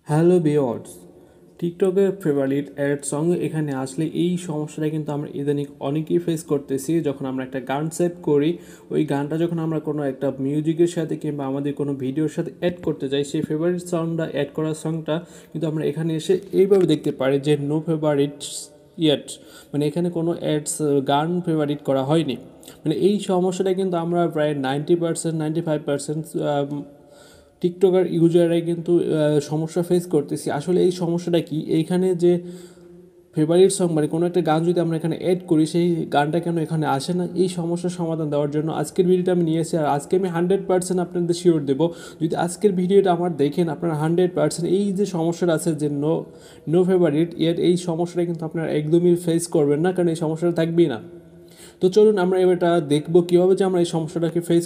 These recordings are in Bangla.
হ্যালো ভিউয়ার্স, টিকটকের ফেভারিট অ্যাড সং এখানে আসলে এই সমস্যাটা কিন্তু আমরা ইদানিং অনেকেই ফেস করতেছি। যখন আমরা একটা গান সেভ করি, ওই গানটা যখন আমরা কোনো একটা মিউজিকের সাথে কিংবা আমাদের কোনো ভিডিওর সাথে অ্যাড করতে যাই, সেই ফেভারিট সংটা অ্যাড করা সংটা কিন্তু আমরা এখানে এসে এইভাবে দেখতে পারি যে নো ফেভারিট ইয়েট, মানে এখানে কোনো অ্যাডস গান ফেভারিট করা হয়নি। মানে এই সমস্যাটা কিন্তু আমরা প্রায় 95% টিকটকার ইউজাররাই কিন্তু সমস্যা ফেস করতেছি। আসলে এই সমস্যাটা কি, এইখানে যে ফেভারিট সং মানে কোনো একটা গান যদি আমরা এখানে অ্যাড করি, সেই গানটা কেন এখানে আসে না, এই সমস্যার সমাধান দেওয়ার জন্য আজকের ভিডিওটা আমি নিয়ে এসেছি। আর আজকে আমি 100% আপনাদের শিওর দেবো, যদি আজকের ভিডিওটা আমার দেখেন আপনারা 100% এই যে সমস্যাটা আছে যে নো ফেভারিট এর, এই সমস্যাটা কিন্তু আপনারা একদমই ফেস করবেন না, কারণ এই সমস্যাটা থাকবেই না। তো চলুন আমরা এবারটা দেখবো কীভাবে যে আমরা এই সমস্যাটাকে ফেস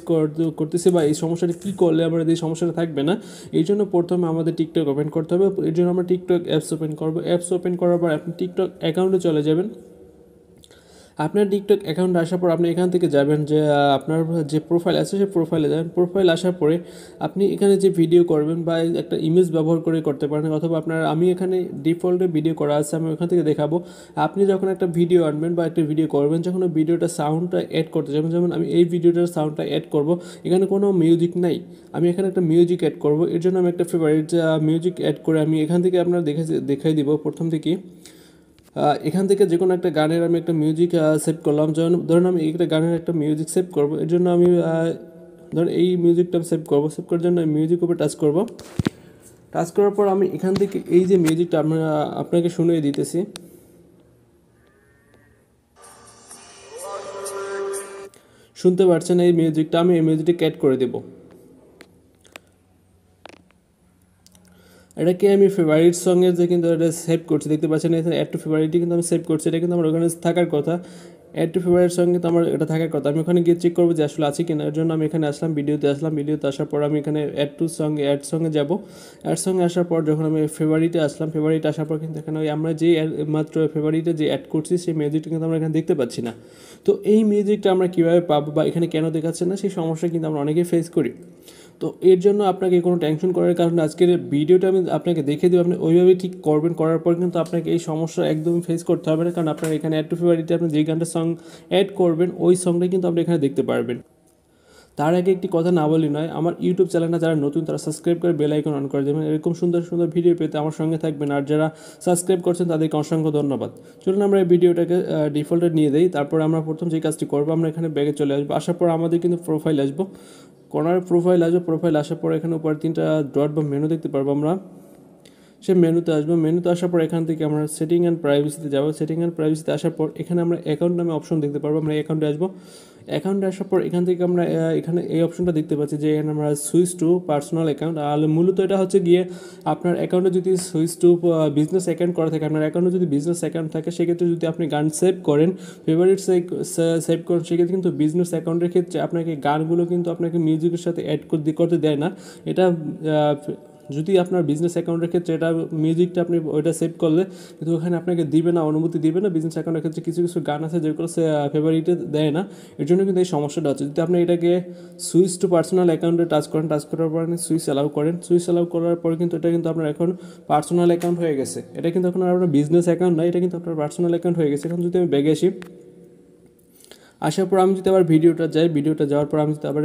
করতেছি বা এই সমস্যাটা কী করলে আমাদের এই সমস্যাটা থাকবে না। এই জন্য প্রথমে আমাদের টিকটক ওপেন করতে হবে। এর জন্য আমরা টিকটক অ্যাপস ওপেন করবো। অ্যাপস ওপেন করার পর আপনি টিকটক অ্যাকাউন্টে চলে যাবেন। আপনার টিকটক অ্যাকাউন্টে আসার পর আপনি এখান থেকে যাবেন যে আপনার যে প্রোফাইল আছে সেই প্রোফাইলে যাবেন। প্রোফাইল আসার পরে আপনি এখানে যে ভিডিও করবেন বা একটা ইমেজ ব্যবহার করে করতে পারেন, অথবা আমি এখানে ডিফল্টে ভিডিও করা আছে, আমি ওখান থেকে দেখাবো। আপনি যখন একটা ভিডিও আনবেন বা একটা ভিডিও করবেন, যখন ওই ভিডিওটা সাউন্ডটা অ্যাড করতে যাবেন, যেমন আমি এই ভিডিওটার সাউন্ডটা অ্যাড করব, এখানে কোনো মিউজিক নাই, আমি এখানে একটা মিউজিক অ্যাড করব। এর জন্য আমি একটা ফেভারিট মিউজিক অ্যাড করে আমি এখান থেকে আপনার দেখাই দিব। প্রথম থেকেই এখান থেকে যে কোনো একটা গানের আমি একটা মিউজিক সেভ করলাম। যেমন ধরুন আমি একটা গানের একটা মিউজিক সেভ করব, এর জন্য আমি ধরুন এই মিউজিকটা সেভ করব। সেভ করার জন্য মিউজিক উপরে টাচ করব। টাচ করার পর আমি এখান থেকে এই যে মিউজিকটা আপনাকে শুনিয়ে দিতেছি। শুনতে পাচ্ছেন এই মিউজিকটা, আমি এই মিউজিকটা অ্যাড করে দেবো। এটাকে আমি ফেভারিট সঙ্গের যে কিন্তু এটা সেভ করছি, দেখতে পাচ্ছেন এখানে অ্যাড টু ফেভারিটই কিন্তু আমি সেভ করছি। এটা কিন্তু আমার ওখানে থাকার কথা, অ্যাড টু ফেভারিট সঙ্গে কিন্তু আমার এটা থাকার কথা। আমি ওখানে গিয়ে চেক করবো যে আসলে আছে কিনা। এর জন্য আমি এখানে আসলাম, ভিডিওতে আসলাম। ভিডিওতে আসার পর আমি এখানে অ্যাড সঙ্গে যাব। অ্যাড সঙ্গে আসার পর যখন আমি ফেভারিটে আসলাম, ফেভারিটে আসার পর কিন্তু এখানে আমরা যে মাত্র ফেভারিটে যে অ্যাড করছি সেই মিউজিকটা কিন্তু আমরা এখানে দেখতে পাচ্ছি না। তো এই মিউজিকটা আমরা কীভাবে পাবো বা এখানে কেন দেখাচ্ছে না, সেই সমস্যা কিন্তু আমরা অনেকেই ফেস করি। তো এর জন্য আপনাকে কোনো টেনশন করার কারণে আজকের ভিডিওটা আমি আপনাকে দেখে দেবো। আপনি ওইভাবেই ঠিক করবেন, করার পর কিন্তু আপনাকে এই সমস্যা একদমই ফেস করতে হবে না, কারণ আপনার এখানে অ্যাড টু ফেভারিটে আপনি যেই গানটা সং অ্যাড করবেন ওই সংটাই কিন্তু আপনি এখানে দেখতে পারবেন। তার আগে একটি কথা না বলি নয়, আমার ইউটিউব চ্যানেলটা যারা নতুন তারা সাবস্ক্রাইব করে বেল আইকন অন করে দেবেন। এরকম সুন্দর সুন্দর ভিডিও পেতে আমার সঙ্গে থাকবেন। আর যারা সাবস্ক্রাইব করছেন তাদেরকে অসংখ্য ধন্যবাদ। চলুন আমরা এই ভিডিওটাকে ডিফল্টে নিয়ে দিই। তারপর আমরা প্রথম যে কাজটি করবো, আমরা এখানে ব্যাগে চলে আসবো। আসার পর আমাদের কিন্তু প্রোফাইল আসবো, কর্নার প্রোফাইল আসবে। প্রোফাইল আসার পর এখানে উপরে 3টা ডট বা মেনু দেখতে পারবো আমরা। সে মেনুতে আসবো। মেনুতে আসার পর এখান থেকে আমরা সেটিং অ্যান্ড প্রাইভেসিতে যাবো। সেটিং অ্যান্ড প্রাইভেসিতে আসার পর এখানে আমরা অ্যাকাউন্ট নামে অপশন দেখতে পারবো। আমরা অ্যাকাউন্টে আসবো। অ্যাকাউন্টে আসার পর এখান থেকে আমরা এখানে এই অপশনটা দেখতে পাচ্ছি যে এখানে আমরা সুইচ টু পার্সোনাল অ্যাকাউন্ট। আর মূলত এটা হচ্ছে গিয়ে আপনার অ্যাকাউন্টে যদি সুইচ টু বিজনেস অ্যাকাউন্ট করা থাকে, আপনার অ্যাকাউন্টে যদি বিজনেস অ্যাকাউন্ট থাকে, সেক্ষেত্রে যদি আপনি গান সেভ করেন, ফেভারিট সেভ করেন, সেক্ষেত্রে কিন্তু বিজনেস অ্যাকাউন্টের ক্ষেত্রে আপনাকে গানগুলো কিন্তু আপনাকে মিউজিকের সাথে অ্যাড করতে দেয় না। এটা যদি আপনার বিজনেস অ্যাকাউন্টের ক্ষেত্রে এটা মিউজিকটা আপনি ওইটা সেভ করলে কিন্তু ওখানে আপনাকে দিবে না, অনুমতি দিবে না। বিজনেস অ্যাকাউন্টের ক্ষেত্রে কিছু কিছু গান আছে যেগুলো সে ফেভারিটে দেয় না। এর জন্য কিন্তু এই সমস্যাটা হচ্ছে। যদি আপনি এটাকে সুইচ টু পার্সোনাল অ্যাকাউন্টে টাচ করেন, টাচ করার পর সুইচ অ্যালাউ করেন, সুইচ অ্যালাউ করার পর কিন্তু এটা কিন্তু আপনার এখন পার্সোনাল অ্যাকাউন্ট হয়ে গেছে। এটা কিন্তু এখন আপনার বিজনেস অ্যাকাউন্ট নয়, এটা কিন্তু আপনার পার্সোনাল অ্যাকাউন্ট হয়ে গেছে। এখন যদি আমি ব্যাগে আসি, আসার পর আমি যদি আবার ভিডিওটা যাওয়ার পর আমি যদি আবার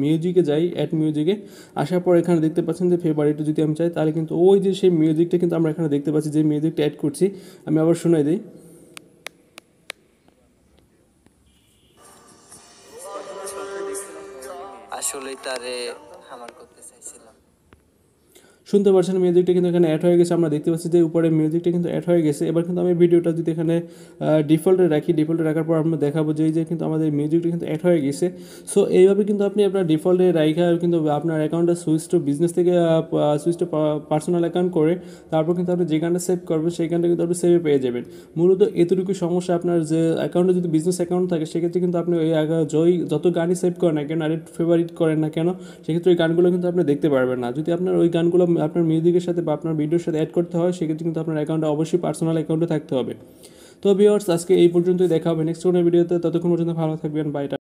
মিউজিকে যাই, অ্যাড মিউজিকে আসার পর এখানে দেখতে পাচ্ছেন যে ফেভারিটে যদি আমি চাই, তাহলে কিন্তু ওই যে সেই মিউজিকটা কিন্তু আমরা এখানে দেখতে পাচ্ছি যে মিউজিকটা অ্যাড করছি। আমি আবার শোনাই দিই। আসলেই তারে আমার করতে চাইছিলাম। শুনতে পাচ্ছেন মিউজিকটা কিন্তু এখানে অ্যাড হয়ে গেছে। আমরা দেখতে পাচ্ছি যে উপরে মিউজিকটা কিন্তু অ্যাড হয়ে গেছে। এবার কিন্তু আমি ভিডিওটা যদি এখানে ডিফল্টে রাখি, ডিফল্টে রাখার পর আমরা দেখাবো যে এই যে কিন্তু আমাদের মিউজিকটা কিন্তু অ্যাড হয়ে গেছে। সো এইভাবে কিন্তু আপনি আপনার ডিফল্টে রাখা কিন্তু আপনার অ্যাকাউন্টটা সুইচ টু বিজনেস থেকে সুইচ টু পার্সোনাল অ্যাকাউন্ট করে তারপর কিন্তু আপনি যে গানটা সেভ করবেন সেই গানটা কিন্তু আপনি সেভে পেয়ে যাবেন। মূলত এতটুকু সমস্যা, আপনার যে অ্যাকাউন্টে যদি বিজনেস অ্যাকাউন্ট থাকে সেক্ষেত্রে কিন্তু আপনি ওই যত গানই সেভ করেন না কেন, আর ফেভারিট করেন না কেন, সেক্ষেত্রে ওই গানগুলো কিন্তু আপনি দেখতে পারবেন না। যদি আপনার ওই গানগুলো আপনার মিউজিকের সাথে বা আপনার ভিডিওর সাথে অ্যাড করতে হয়, সেক্ষেত্রে কিন্তু আপনার অ্যাকাউন্টে অবশ্যই পার্সোনাল অ্যাকাউন্টে থাকতে হবে। তো ভিউয়ার্স, আজকে এই পর্যন্তই। দেখা হবে নেক্সট কোনো ভিডিওতে। ততক্ষণ পর্যন্ত ভালো থাকবেন। বাই।